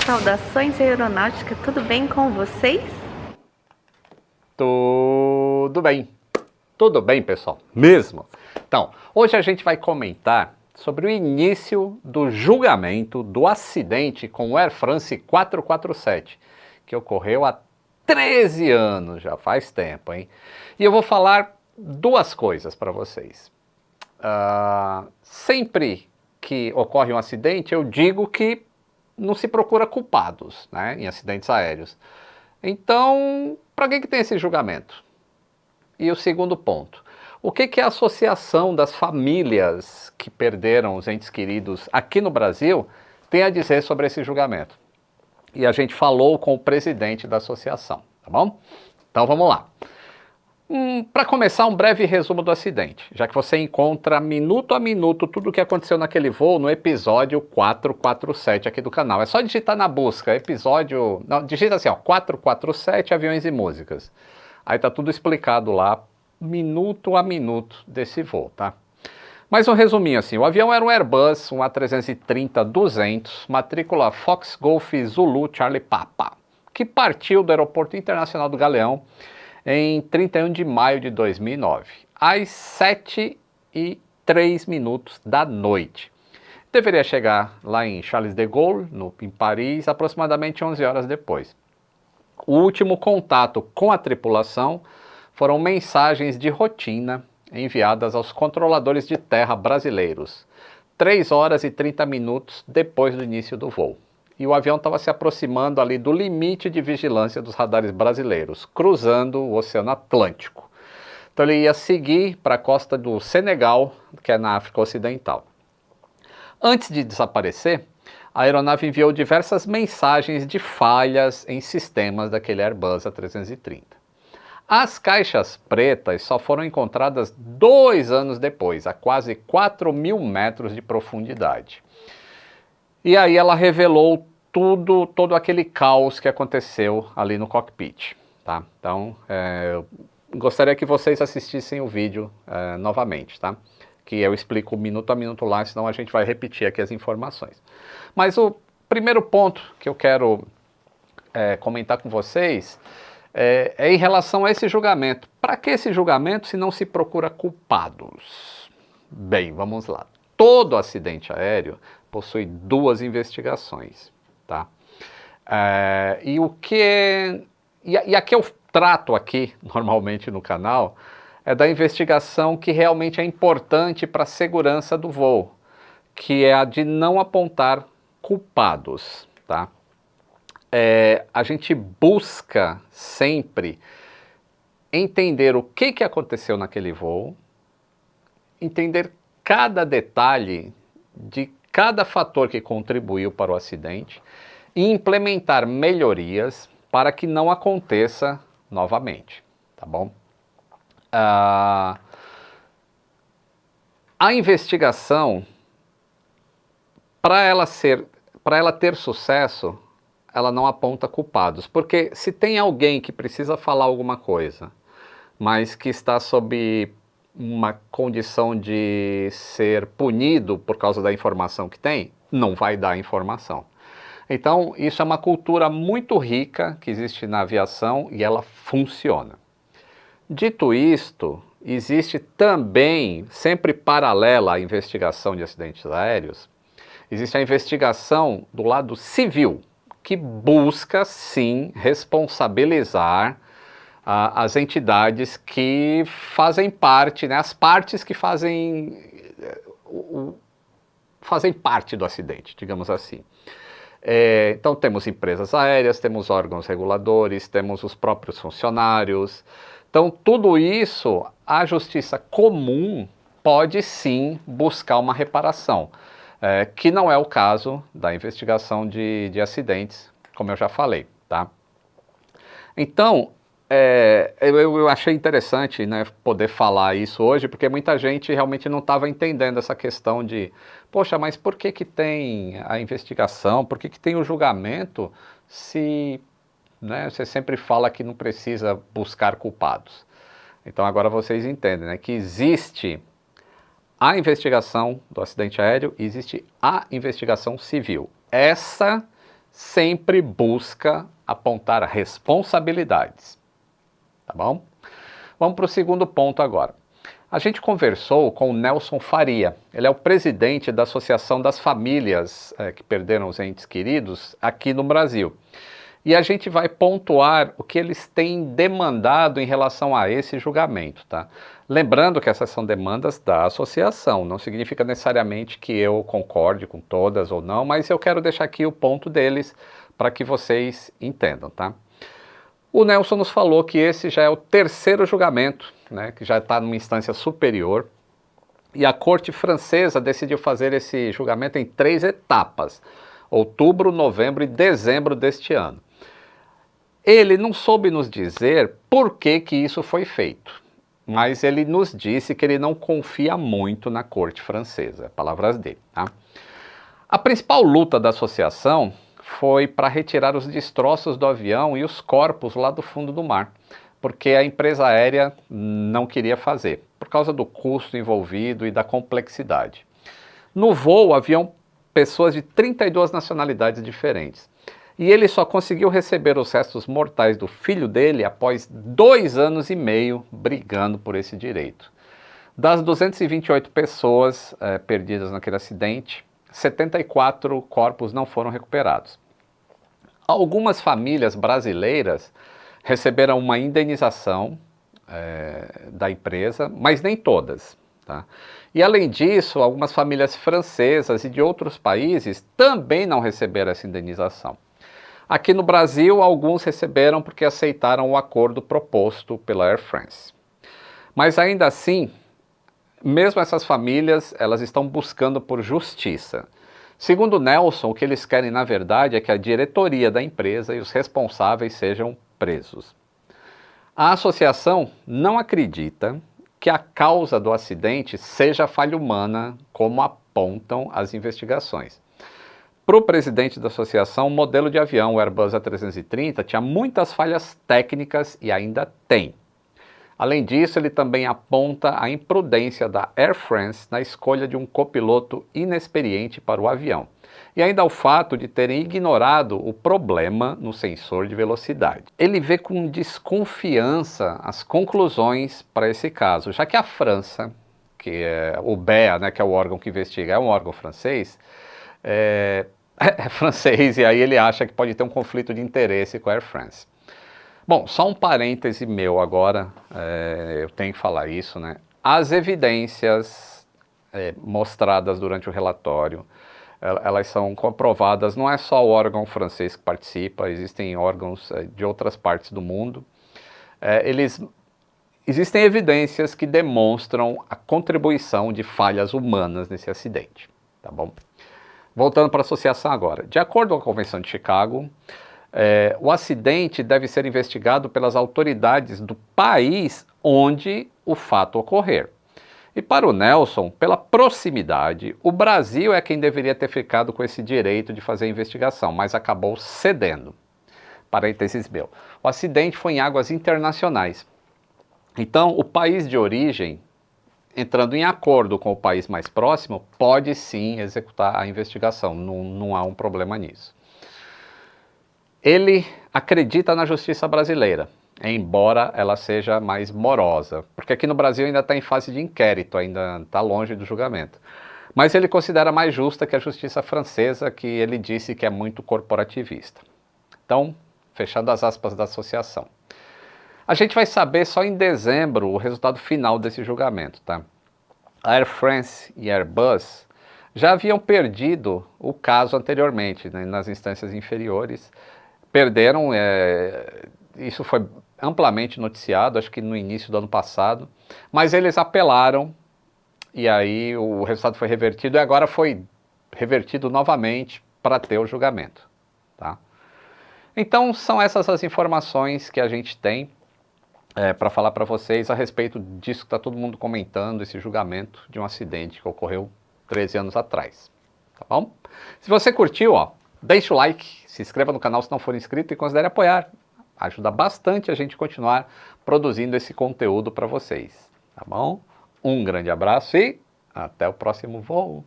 Saudações aeronáutica, tudo bem com vocês? Tudo bem, pessoal, mesmo. Então, hoje a gente vai comentar sobre o início do julgamento do acidente com o Air France 447, que ocorreu há 13 anos, já faz tempo, hein? E eu vou falar duas coisas para vocês. Sempre que ocorre um acidente, eu digo que não se procura culpados, né, em acidentes aéreos. Então, para que tem esse julgamento? E o segundo ponto, o que é a associação das famílias que perderam os entes queridos aqui no Brasil tem a dizer sobre esse julgamento? E a gente falou com o presidente da associação, tá bom? Então vamos lá. Para começar, um breve resumo do acidente, já que você encontra minuto a minuto tudo o que aconteceu naquele voo no episódio 447 aqui do canal. É só digitar na busca, episódio... Não, digita assim, ó, 447 aviões e músicas. Aí tá tudo explicado lá, minuto a minuto desse voo, tá? Mas um resuminho assim, o avião era um Airbus, um A330-200, matrícula Fox Golf Zulu Charlie Papa, que partiu do Aeroporto Internacional do Galeão em 31 de maio de 2009, às 7h03 da noite. Deveria chegar lá em Charles de Gaulle, em Paris, aproximadamente 11 horas depois. O último contato com a tripulação foram mensagens de rotina enviadas aos controladores de terra brasileiros, 3 horas e 30 minutos depois do início do voo. E o avião estava se aproximando ali do limite de vigilância dos radares brasileiros, cruzando o Oceano Atlântico. Então ele ia seguir para a costa do Senegal, que é na África Ocidental. Antes de desaparecer, a aeronave enviou diversas mensagens de falhas em sistemas daquele Airbus A330. As caixas pretas só foram encontradas 2 anos depois, a quase 4.000 metros de profundidade. E aí ela revelou todo aquele caos que aconteceu ali no cockpit, tá? Então, eu gostaria que vocês assistissem o vídeo novamente, tá? Que eu explico minuto a minuto lá, senão a gente vai repetir aqui as informações. Mas o primeiro ponto que eu quero comentar com vocês é em relação a esse julgamento. Para que esse julgamento se não se procura culpados? Bem, vamos lá. Todo acidente aéreo possui 2 investigações, tá? E a que eu trato aqui, normalmente no canal, é da investigação que realmente é importante para a segurança do voo, que é a de não apontar culpados, tá? A gente busca sempre entender o que aconteceu naquele voo, entender cada detalhe de cada fator que contribuiu para o acidente e implementar melhorias para que não aconteça novamente, tá bom? A investigação, para ela ter sucesso, ela não aponta culpados, porque se tem alguém que precisa falar alguma coisa, mas que está sob uma condição de ser punido por causa da informação que tem, não vai dar informação. Então, isso é uma cultura muito rica que existe na aviação e ela funciona. Dito isto, existe também, sempre paralela à investigação de acidentes aéreos, existe a investigação do lado civil, que busca, sim, responsabilizar as entidades que fazem parte, né, as partes que fazem parte do acidente, digamos assim. Então temos empresas aéreas, temos órgãos reguladores, temos os próprios funcionários. Então tudo isso, a justiça comum pode sim buscar uma reparação, que não é o caso da investigação de acidentes, como eu já falei, tá? Então, eu achei interessante, né, poder falar isso hoje, porque muita gente realmente não estava entendendo essa questão de, poxa, mas por que tem a investigação, por que tem o julgamento, se, né, você sempre fala que não precisa buscar culpados. Então agora vocês entendem, né, que existe a investigação do acidente aéreo e existe a investigação civil. Essa sempre busca apontar responsabilidades, tá bom? Vamos para o segundo ponto agora. A gente conversou com o Nelson Faria, ele é o presidente da Associação das Famílias que perderam os entes queridos aqui no Brasil. E a gente vai pontuar o que eles têm demandado em relação a esse julgamento, tá? Lembrando que essas são demandas da associação, não significa necessariamente que eu concorde com todas ou não, mas eu quero deixar aqui o ponto deles para que vocês entendam, tá? O Nelson nos falou que esse já é o terceiro julgamento, né, que já está numa instância superior, e a corte francesa decidiu fazer esse julgamento em 3 etapas, outubro, novembro e dezembro deste ano. Ele não soube nos dizer por que isso foi feito, mas ele nos disse que ele não confia muito na corte francesa, palavras dele, tá? A principal luta da associação foi para retirar os destroços do avião e os corpos lá do fundo do mar, porque a empresa aérea não queria fazer, por causa do custo envolvido e da complexidade. No voo haviam pessoas de 32 nacionalidades diferentes. E ele só conseguiu receber os restos mortais do filho dele após 2 anos e meio brigando por esse direito. Das 228 pessoas perdidas naquele acidente, 74 corpos não foram recuperados. Algumas famílias brasileiras receberam uma indenização da empresa, mas nem todas, tá? E além disso, algumas famílias francesas e de outros países também não receberam essa indenização. Aqui no Brasil, alguns receberam porque aceitaram o acordo proposto pela Air France. Mas ainda assim, mesmo essas famílias, elas estão buscando por justiça. Segundo Nelson, o que eles querem na verdade é que a diretoria da empresa e os responsáveis sejam presos. A associação não acredita que a causa do acidente seja falha humana, como apontam as investigações. Para o presidente da associação, o modelo de avião, o Airbus A330, tinha muitas falhas técnicas e ainda tem. Além disso, ele também aponta a imprudência da Air France na escolha de um copiloto inexperiente para o avião. E ainda o fato de terem ignorado o problema no sensor de velocidade. Ele vê com desconfiança as conclusões para esse caso, já que a França, que é o BEA, né, que é o órgão que investiga, é um órgão francês, é francês, e aí ele acha que pode ter um conflito de interesse com a Air France. Bom, só um parêntese meu agora, eu tenho que falar isso, né? As evidências mostradas durante o relatório, elas são comprovadas, não é só o órgão francês que participa, existem órgãos de outras partes do mundo. Existem evidências que demonstram a contribuição de falhas humanas nesse acidente, tá bom? Voltando para a associação agora. De acordo com a Convenção de Chicago, o acidente deve ser investigado pelas autoridades do país onde o fato ocorrer. E para o Nelson, pela proximidade, o Brasil é quem deveria ter ficado com esse direito de fazer a investigação, mas acabou cedendo. Parênteses meu. O acidente foi em águas internacionais. Então, o país de origem, entrando em acordo com o país mais próximo, pode sim executar a investigação, não há um problema nisso. Ele acredita na justiça brasileira, embora ela seja mais morosa, porque aqui no Brasil ainda está em fase de inquérito, ainda está longe do julgamento. Mas ele considera mais justa que a justiça francesa, que ele disse que é muito corporativista. Então, fechando as aspas da associação. A gente vai saber só em dezembro o resultado final desse julgamento, tá? A Air France e a Airbus já haviam perdido o caso anteriormente, né, nas instâncias inferiores. Perderam, isso foi amplamente noticiado, acho que no início do ano passado, mas eles apelaram e aí o resultado foi revertido e agora foi revertido novamente para ter o julgamento, tá? Então são essas as informações que a gente tem para falar para vocês a respeito disso que está todo mundo comentando, esse julgamento de um acidente que ocorreu 13 anos atrás, tá bom? Se você curtiu, deixa o like, se inscreva no canal se não for inscrito e considere apoiar. Ajuda bastante a gente continuar produzindo esse conteúdo para vocês, tá bom? Um grande abraço e até o próximo voo!